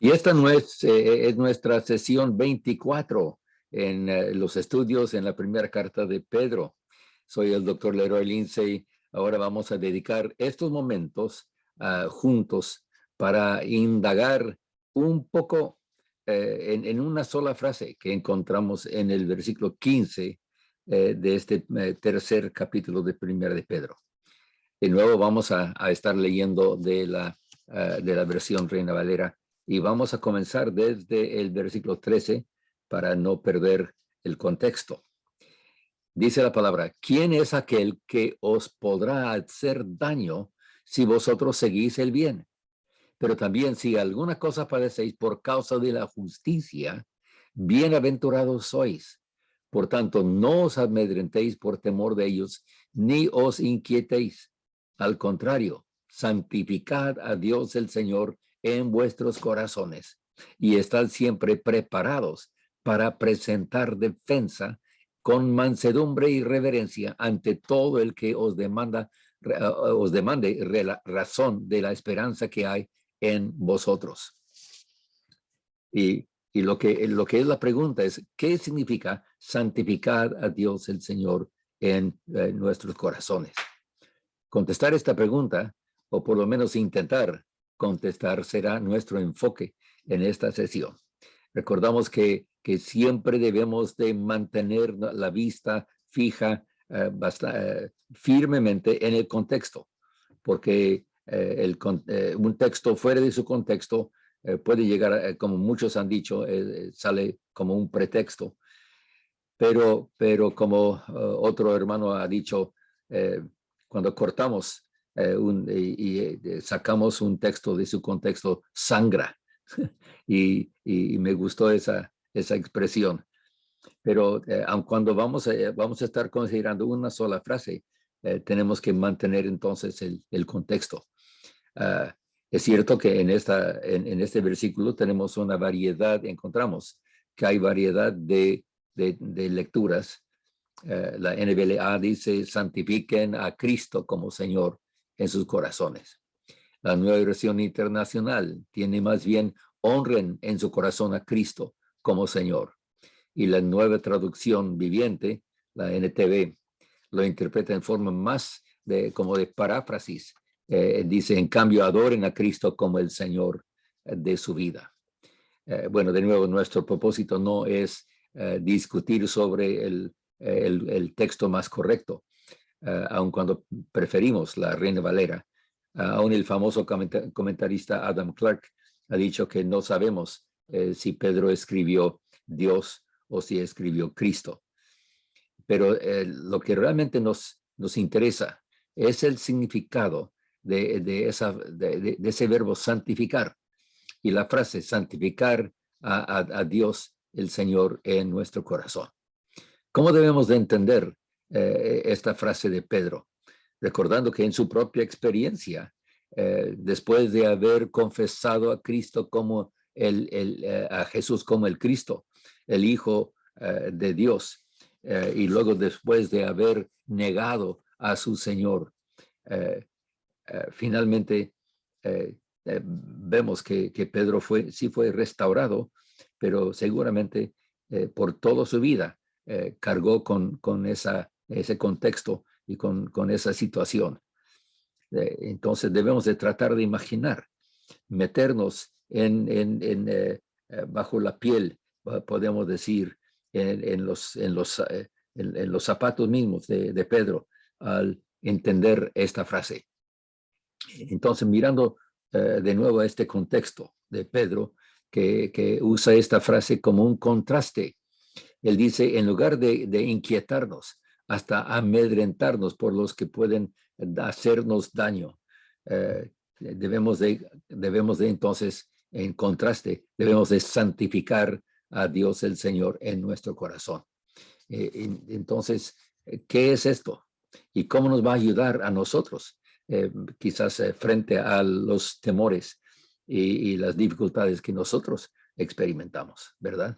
Y esta no es nuestra sesión 24 en los estudios en la primera carta de Pedro. Soy el doctor Leroy Lindsay. Ahora vamos a dedicar estos momentos juntos para indagar un poco en una sola frase que encontramos en el versículo 15 de este tercer capítulo de primera de Pedro. De nuevo vamos a estar leyendo de la versión Reina Valera. Y vamos a comenzar desde el versículo 13 para no perder el contexto. Dice la palabra: ¿quién es aquel que os podrá hacer daño si vosotros seguís el bien? Pero también si alguna cosa padecéis por causa de la justicia, bienaventurados sois. Por tanto, no os amedrentéis por temor de ellos, ni os inquietéis. Al contrario, santificad a Dios el Señor en vuestros corazones y estad siempre preparados para presentar defensa con mansedumbre y reverencia ante todo el que os demande razón de la esperanza que hay en vosotros. Y lo que es la pregunta es: ¿qué significa santificar a Dios el Señor en nuestros corazones? Contestar esta pregunta, o por lo menos intentar contestar, será nuestro enfoque en esta sesión. Recordamos que siempre debemos de mantener la vista fija firmemente en el contexto, porque un texto fuera de su contexto puede llegar, como muchos han dicho, sale como un pretexto. Pero como otro hermano ha dicho, cuando cortamos y sacamos un texto de su contexto, sangra. y me gustó esa expresión. Pero aun cuando vamos a estar considerando una sola frase, tenemos que mantener entonces el contexto. Es cierto que en este versículo tenemos una variedad, encontramos que hay variedad de lecturas. La NBLA dice: santifiquen a Cristo como Señor en sus corazones. La Nueva Versión Internacional tiene más bien: honren en su corazón a Cristo como Señor. Y la Nueva Traducción Viviente, la NTV, lo interpreta en forma más como de paráfrasis. Dice: en cambio, adoren a Cristo como el Señor de su vida. Bueno, de nuevo, nuestro propósito no es discutir sobre el texto más correcto, aun cuando preferimos la Reina Valera. Aún el famoso comentarista Adam Clark ha dicho que no sabemos si Pedro escribió Dios o si escribió Cristo. Pero lo que realmente nos interesa es el significado de ese verbo santificar, y la frase santificar a Dios el Señor en nuestro corazón. ¿Cómo debemos de entender esta frase de Pedro? Recordando que en su propia experiencia, después de haber confesado a Cristo como a Jesús como el Cristo, el Hijo de Dios, y luego después de haber negado a su Señor, finalmente vemos que Pedro sí fue restaurado, pero seguramente por toda su vida cargó con ese contexto y con esa situación. Entonces debemos de tratar de imaginar, meternos bajo la piel, podemos decir, en los zapatos mismos de Pedro, al entender esta frase. Entonces, mirando de nuevo a este contexto de Pedro, que usa esta frase como un contraste. Él dice: en lugar de inquietarnos, hasta amedrentarnos por los que pueden hacernos daño, debemos de entonces, en contraste, debemos de santificar a Dios el Señor en nuestro corazón. Entonces, ¿qué es esto? ¿Y cómo nos va a ayudar a nosotros? Quizás frente a los temores y las dificultades que nosotros experimentamos, ¿verdad?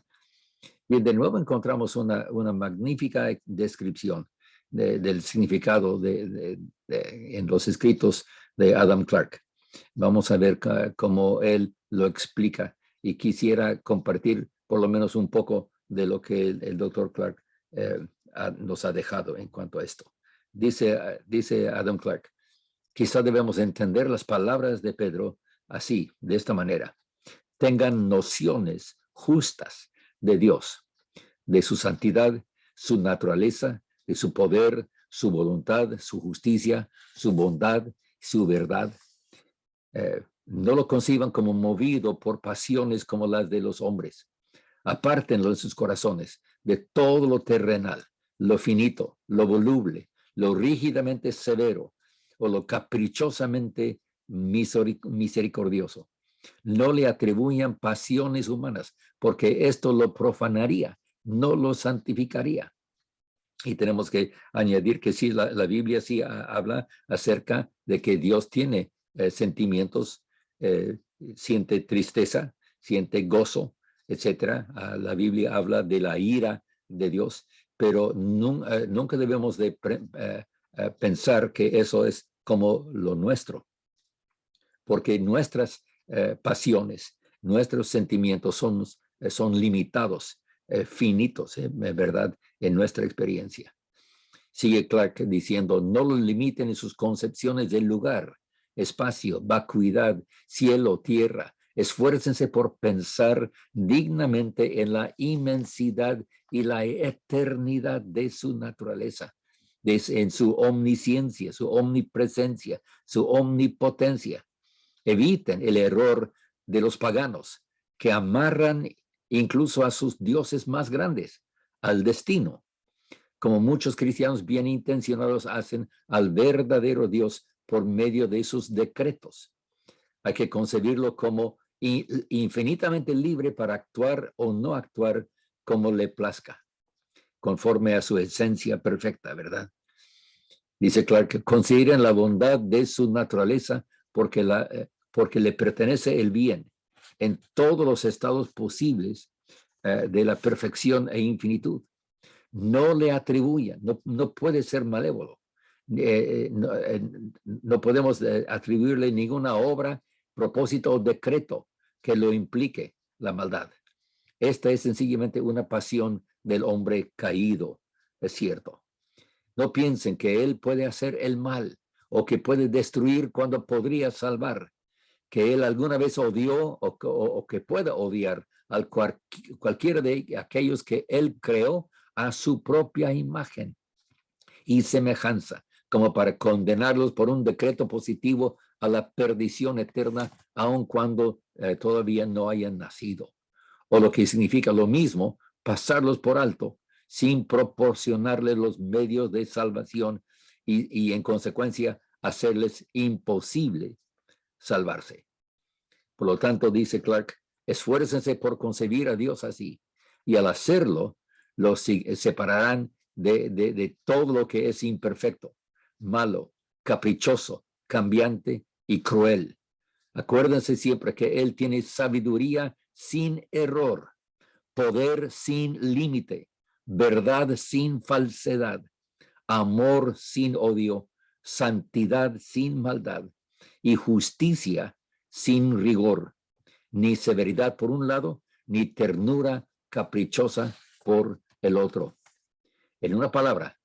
Bien, de nuevo encontramos una magnífica descripción del significado en los escritos de Adam Clark. Vamos a ver cómo él lo explica y quisiera compartir por lo menos un poco de lo que el doctor Clark nos ha dejado en cuanto a esto. Dice Adam Clark, quizá debemos entender las palabras de Pedro así, de esta manera. Tengan nociones justas de Dios, de su santidad, su naturaleza, de su poder, su voluntad, su justicia, su bondad, su verdad. No lo conciban como movido por pasiones como las de los hombres. Apártenlo en sus corazones de todo lo terrenal, lo finito, lo voluble, lo rígidamente severo o lo caprichosamente misericordioso. No le atribuyan pasiones humanas, porque esto lo profanaría, no lo santificaría. Y tenemos que añadir que sí, la Biblia sí habla acerca de que Dios tiene sentimientos, siente tristeza, siente gozo, etcétera. La Biblia habla de la ira de Dios, pero nunca debemos de pensar que eso es como lo nuestro, porque nuestras pasiones, nuestros sentimientos son limitados, finitos, ¿verdad? En nuestra experiencia. Sigue Clark diciendo, no lo limiten en sus concepciones del lugar, espacio, vacuidad, cielo, tierra. Esfuércense por pensar dignamente en la inmensidad y la eternidad de su naturaleza, en su omnisciencia, su omnipresencia, su omnipotencia. Eviten el error de los paganos que amarran incluso a sus dioses más grandes al destino, como muchos cristianos bien intencionados hacen al verdadero Dios por medio de sus decretos. Hay que concebirlo como infinitamente libre para actuar o no actuar como le plazca, conforme a su esencia perfecta, ¿verdad? Dice Clark, consideren la bondad de su naturaleza porque le pertenece el bien en todos los estados posibles de la perfección e infinitud. No le atribuyan, no puede ser malévolo. No podemos atribuirle ninguna obra, propósito o decreto que lo implique la maldad. Esta es sencillamente una pasión del hombre caído, es cierto. No piensen que él puede hacer el mal o que puede destruir cuando podría salvar, que él alguna vez odió o que pueda odiar a cualquiera de aquellos que él creó a su propia imagen y semejanza, como para condenarlos por un decreto positivo a la perdición eterna, aun cuando todavía no hayan nacido. O lo que significa lo mismo, pasarlos por alto sin proporcionarles los medios de salvación y en consecuencia hacerles imposible salvarse. Por lo tanto, dice Clark, esfuércense por concebir a Dios así, y al hacerlo, los separarán de todo lo que es imperfecto, malo, caprichoso, cambiante y cruel. Acuérdense siempre que Él tiene sabiduría sin error, poder sin límite, verdad sin falsedad, amor sin odio, santidad sin maldad y justicia sin rigor, ni severidad por un lado, ni ternura caprichosa por el otro. En una palabra,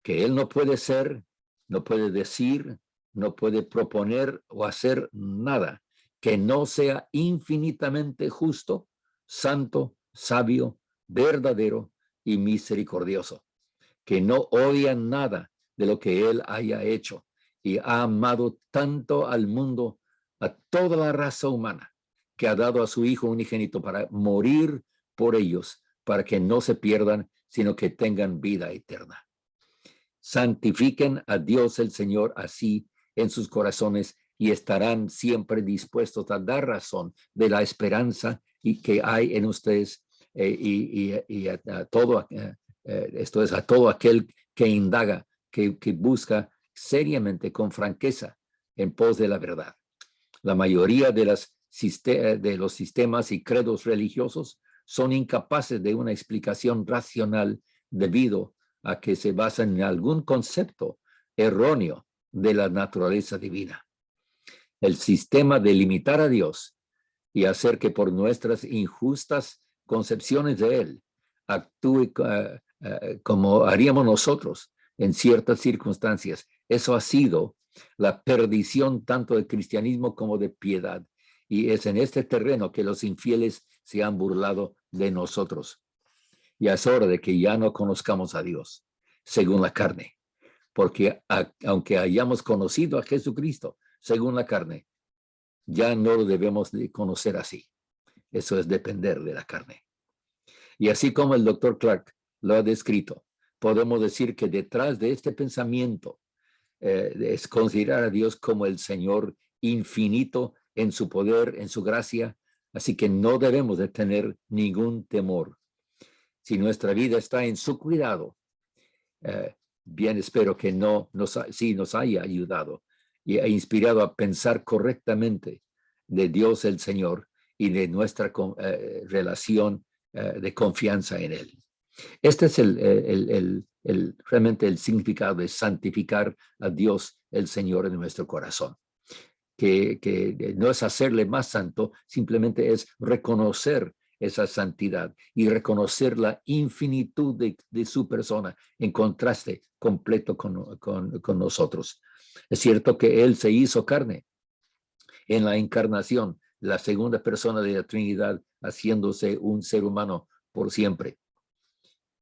que Él no puede ser, no puede decir, no puede proponer o hacer nada que no sea infinitamente justo, santo, sabio, verdadero y misericordioso, que no odia nada de lo que Él haya hecho y ha amado tanto al mundo, a toda la raza humana, que ha dado a su Hijo unigénito para morir por ellos, para que no se pierdan, sino que tengan vida eterna. Santifiquen a Dios el Señor así en sus corazones y estarán siempre dispuestos a dar razón de la esperanza y que hay en ustedes a todo, esto es a todo aquel que indaga, que busca seriamente, con franqueza, en pos de la verdad. La mayoría de los sistemas y credos religiosos son incapaces de una explicación racional debido a que se basan en algún concepto erróneo de la naturaleza divina. El sistema de limitar a Dios y hacer que por nuestras injustas concepciones de Él actúe como haríamos nosotros en ciertas circunstancias. Eso ha sido la perdición tanto del cristianismo como de piedad. Y es en este terreno que los infieles se han burlado de nosotros. Y es hora de que ya no conozcamos a Dios según la carne, porque aunque hayamos conocido a Jesucristo según la carne, ya no lo debemos de conocer así. Eso es depender de la carne. Y así como el doctor Clark lo ha descrito, podemos decir que detrás de este pensamiento es considerar a Dios como el Señor infinito en su poder, en su gracia. Así que no debemos de tener ningún temor. Si nuestra vida está en su cuidado, bien espero que sí nos haya ayudado y ha inspirado a pensar correctamente de Dios el Señor y de nuestra relación de confianza en Él. Este es realmente el significado de santificar a Dios el Señor en nuestro corazón. Que no es hacerle más santo, simplemente es reconocer esa santidad y reconocer la infinitud de su persona en contraste completo con nosotros. Es cierto que Él se hizo carne en la encarnación, la segunda persona de la Trinidad, haciéndose un ser humano por siempre,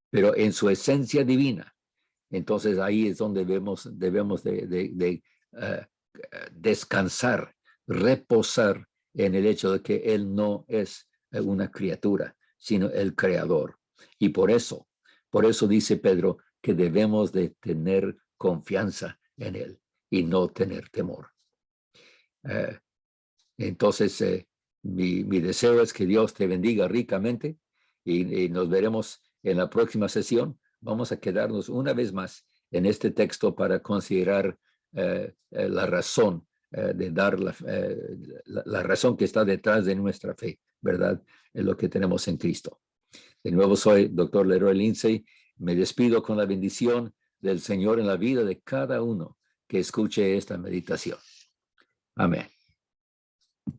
pero en su esencia divina. Entonces ahí es donde debemos de descansar, reposar en el hecho de que Él no es una criatura, sino el creador. Y por eso dice Pedro que debemos de tener confianza en Él y no tener temor. Entonces, mi deseo es que Dios te bendiga ricamente y nos veremos en la próxima sesión. Vamos a quedarnos una vez más en este texto para considerar la razón de dar la razón que está detrás de nuestra fe, ¿verdad? En lo que tenemos en Cristo. De nuevo soy Dr. Leroy Lindsay. Me despido con la bendición del Señor en la vida de cada uno que escuche esta meditación. Amén.